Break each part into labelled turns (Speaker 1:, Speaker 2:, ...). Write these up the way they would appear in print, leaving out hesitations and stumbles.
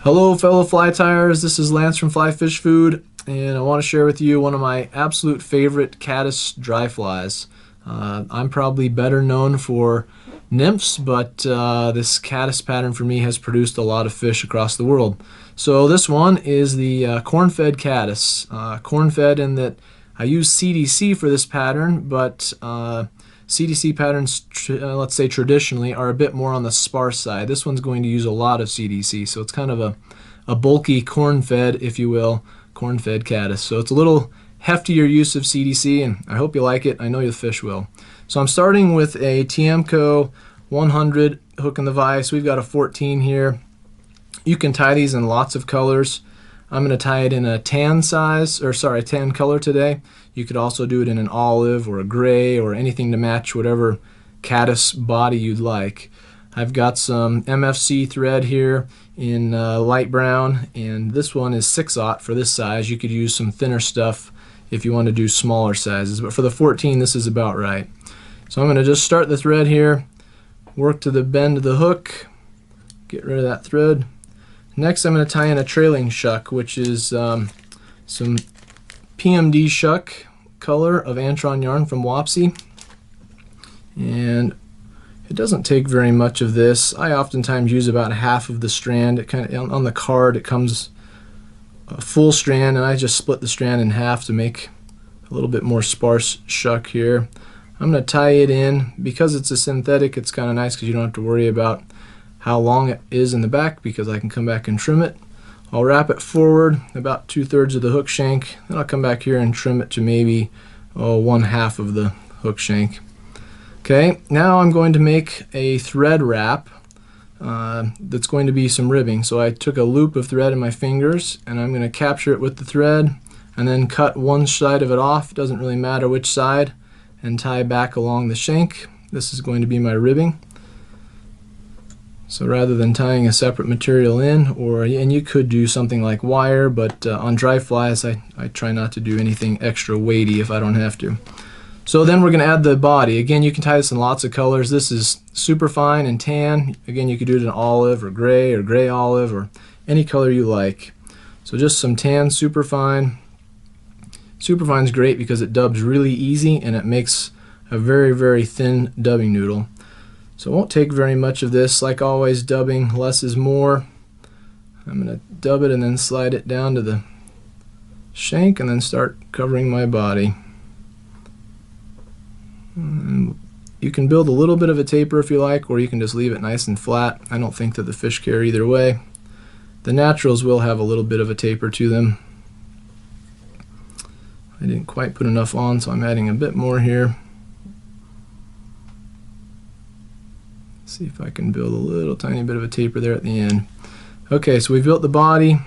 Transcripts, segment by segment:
Speaker 1: Hello fellow fly tyers, this is Lance from Fly Fish Food, and I want to share with you one of my absolute favorite caddis dry flies. I'm probably better known for nymphs, but this caddis pattern for me has produced a lot of fish across the world. So this one is the corn-fed caddis. Corn-fed in that I use Cdc for this pattern, but Cdc patterns, let's say traditionally, are a bit more on the sparse side. This one's going to use a lot of Cdc, so it's kind of a bulky corn-fed, if you will, corn-fed caddis. So it's a little heftier use of Cdc, and I hope you like it. I know the fish will. So I'm starting with a Tiemco 100 hook in the vise. We've got a 14 here. You can tie these in lots of colors. I'm going to tie it in a tan tan color today. You could also do it in an olive or a gray or anything to match whatever caddis body you'd like. I've got some MFC thread here in light brown, and this one is 6/0 for this size. You could use some thinner stuff if you want to do smaller sizes, but for the 14 this is about right. So I'm going to just start the thread here, work to the bend of the hook, get rid of that thread. Next I'm going to tie in a trailing shuck, which is some PMD shuck color of Antron yarn from Wapsi. And it doesn't take very much of this. I oftentimes use about half of the strand. It kind of, on the card it comes a full strand, and I just split the strand in half to make a little bit more sparse shuck here. I'm going to tie it in. Because it's a synthetic, it's kind of nice because you don't have to worry about how long it is in the back, because I can come back and trim it. I'll wrap it forward about 2/3 of the hook shank, then I'll come back here and trim it to maybe 1/2 of the hook shank. Okay, now I'm going to make a thread wrap that's going to be some ribbing. So I took a loop of thread in my fingers, and I'm going to capture it with the thread and then cut one side of it off, it doesn't really matter which side, and tie back along the shank. This is going to be my ribbing. So rather than tying a separate material in, and you could do something like wire, but on dry flies I try not to do anything extra weighty if I don't have to. So then we're going to add the body. Again, you can tie this in lots of colors. This is super fine and tan. Again, you could do it in olive or gray olive or any color you like. So just some tan super fine. Super fine is great because it dubs really easy and it makes a very, very thin dubbing noodle. So it won't take very much of this. Like always, dubbing less is more. I'm going to dub it and then slide it down to the shank and then start covering my body. And you can build a little bit of a taper if you like, or you can just leave it nice and flat. I don't think that the fish care either way. The naturals will have a little bit of a taper to them. I didn't quite put enough on, so I'm adding a bit more here. See if I can build a little tiny bit of a taper there at the end. Okay, so we built the body.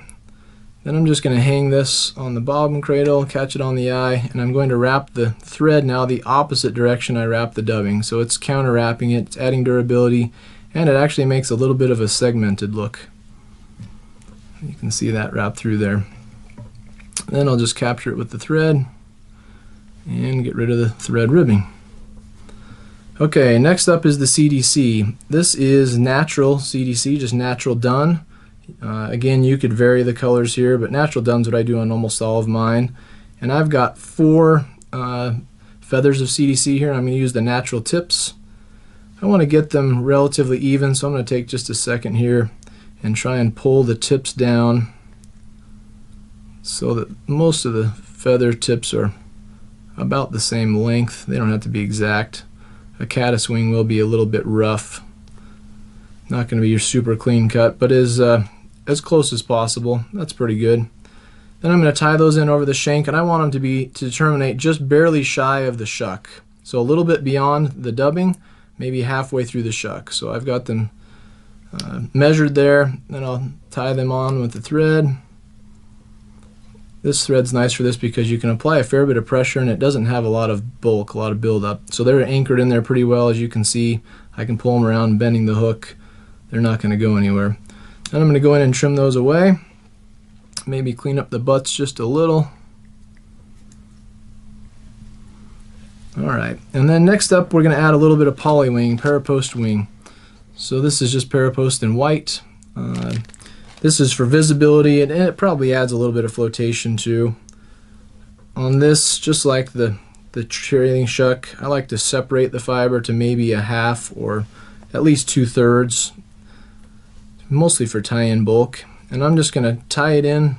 Speaker 1: Then I'm just going to hang this on the bobbin cradle, catch it on the eye, and I'm going to wrap the thread now the opposite direction I wrap the dubbing. So it's counter wrapping it, it's adding durability, and it actually makes a little bit of a segmented look. You can see that wrap through there. Then I'll just capture it with the thread and get rid of the thread ribbing. Okay, next up is the Cdc. This is natural Cdc, just natural done. Again, you could vary the colors here, but natural done's what I do on almost all of mine. And I've got 4 feathers of Cdc here, and I'm going to use the natural tips. I want to get them relatively even, so I'm going to take just a second here and try and pull the tips down so that most of the feather tips are about the same length. They don't have to be exact. A caddis wing will be a little bit rough. Not going to be your super clean cut, but as close as possible. That's pretty good. Then I'm going to tie those in over the shank, and I want them to terminate just barely shy of the shuck. So a little bit beyond the dubbing, maybe halfway through the shuck. So I've got them measured there. Then I'll tie them on with the thread. This thread's nice for this because you can apply a fair bit of pressure and it doesn't have a lot of bulk, a lot of buildup. So they're anchored in there pretty well, as you can see. I can pull them around bending the hook. They're not going to go anywhere. Then I'm going to go in and trim those away. Maybe clean up the butts just a little. Alright, and then next up we're going to add a little bit of poly wing, parapost wing. So this is just parapost in white. This is for visibility, and it probably adds a little bit of flotation too. On this, just like the trailing shuck, I like to separate the fiber to maybe a half or at least 2/3, mostly for tie-in bulk. And I'm just going to tie it in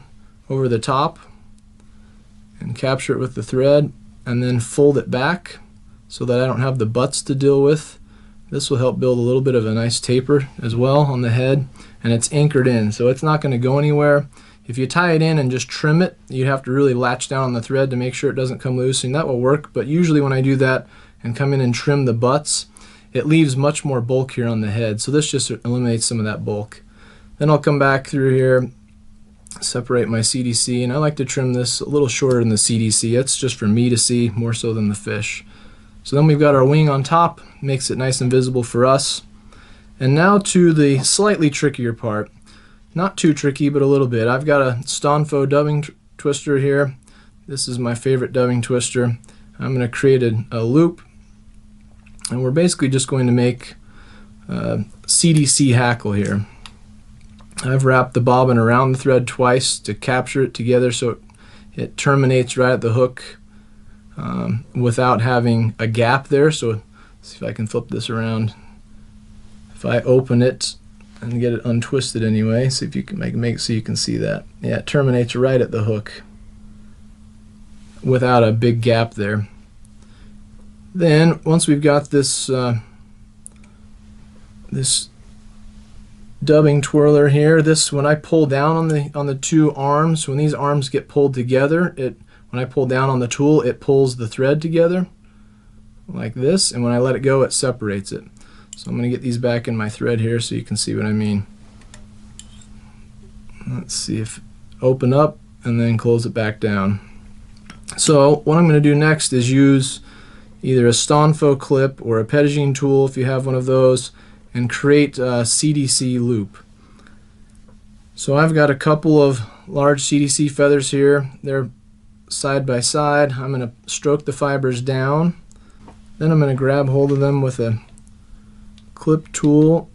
Speaker 1: over the top and capture it with the thread, and then fold it back so that I don't have the butts to deal with. This will help build a little bit of a nice taper as well on the head, and it's anchored in, so it's not going to go anywhere. If you tie it in and just trim it, you have to really latch down on the thread to make sure it doesn't come loose, and that will work. But usually when I do that and come in and trim the butts, it leaves much more bulk here on the head, so this just eliminates some of that bulk. Then I'll come back through here, separate my CDC, and I like to trim this a little shorter than the CDC. It's just for me to see more so than the fish. So then we've got our wing on top, makes it nice and visible for us. And now to the slightly trickier part. Not too tricky, but a little bit. I've got a Stonfo dubbing twister here. This is my favorite dubbing twister. I'm going to create a loop, and we're basically just going to make CDC hackle here. I've wrapped the bobbin around the thread twice to capture it together so it terminates right at the hook without having a gap there. So let's see if I can flip this around. If I open it and get it untwisted anyway, see if you can make so you can see that. Yeah, it terminates right at the hook without a big gap there. Then once we've got this this dubbing twirler here, this, when I pull down on the two arms, when these arms get pulled together, when I pull down on the tool, it pulls the thread together like this, and when I let it go, it separates it. So I'm going to get these back in my thread here so you can see what I mean. Let's see, if open up and then close it back down. So what I'm going to do next is use either a Stonfo clip or a Pedagine tool if you have one of those, and create a Cdc loop. So I've got a couple of large Cdc feathers here. They're side by side. I'm going to stroke the fibers down. Then I'm going to grab hold of them with a clip tool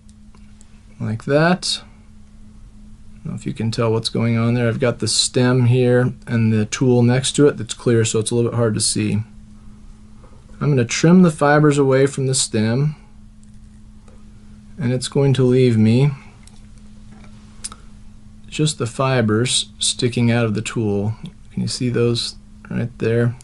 Speaker 1: like that. I don't know if you can tell what's going on there. I've got the stem here and the tool next to it that's clear, so it's a little bit hard to see. I'm going to trim the fibers away from the stem, and it's going to leave me just the fibers sticking out of the tool. Can you see those right there?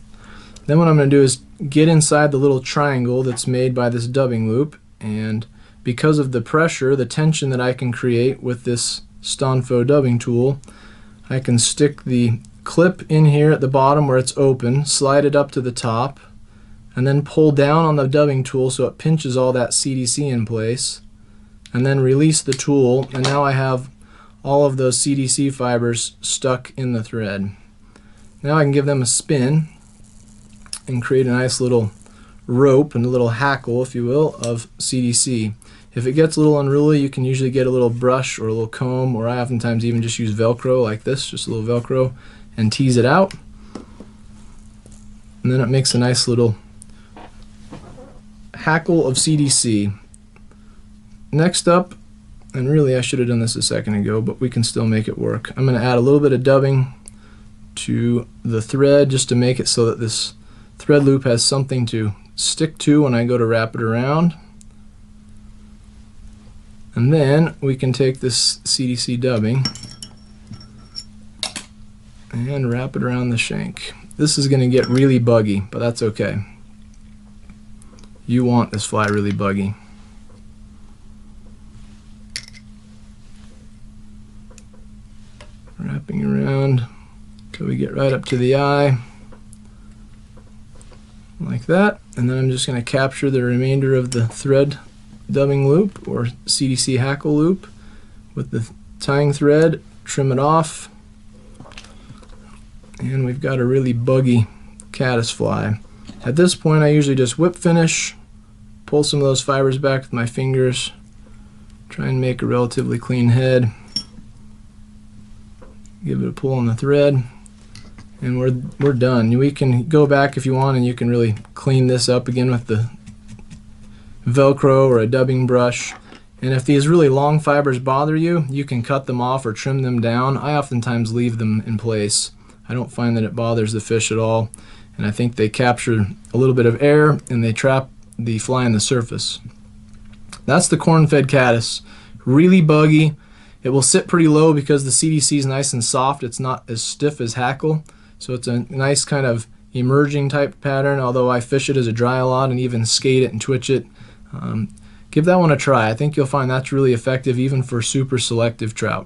Speaker 1: Then what I'm going to do is get inside the little triangle that's made by this dubbing loop, and because of the pressure, the tension that I can create with this Stonfo dubbing tool, I can stick the clip in here at the bottom where it's open, slide it up to the top, and then pull down on the dubbing tool so it pinches all that CDC in place, and then release the tool, and now I have all of those CDC fibers stuck in the thread. Now I can give them a spin and create a nice little rope and a little hackle, if you will, of CDC. If it gets a little unruly, you can usually get a little brush or a little comb, or I oftentimes even just use Velcro like this, just a little Velcro, and tease it out. And then it makes a nice little hackle of CDC. Next up, and really I should have done this a second ago, but we can still make it work. I'm going to add a little bit of dubbing to the thread just to make it so that this thread loop has something to stick to when I go to wrap it around. And then we can take this CDC dubbing and wrap it around the shank. This is going to get really buggy, but that's okay. You want this fly really buggy. Wrapping around till we get right up to the eye, like that. And then I'm just going to capture the remainder of the thread dubbing loop or CDC hackle loop with the tying thread, trim it off, and we've got a really buggy caddis fly. At this point I usually just whip finish, pull some of those fibers back with my fingers, try and make a relatively clean head, give it a pull on the thread, and we're done. We can go back if you want and you can really clean this up again with the Velcro or a dubbing brush, And if these really long fibers bother you, you can cut them off or trim them down. I oftentimes leave them in place. I don't find that it bothers the fish at all, and I think they capture a little bit of air and they trap the fly on the surface. That's the corn-fed caddis. Really buggy. It will sit pretty low because the CDC is nice and soft. It's not as stiff as hackle, so it's a nice kind of emerging type pattern, although I fish it as a dry a lot and even skate it and twitch it. Give that one a try. I think you'll find that's really effective even for super selective trout.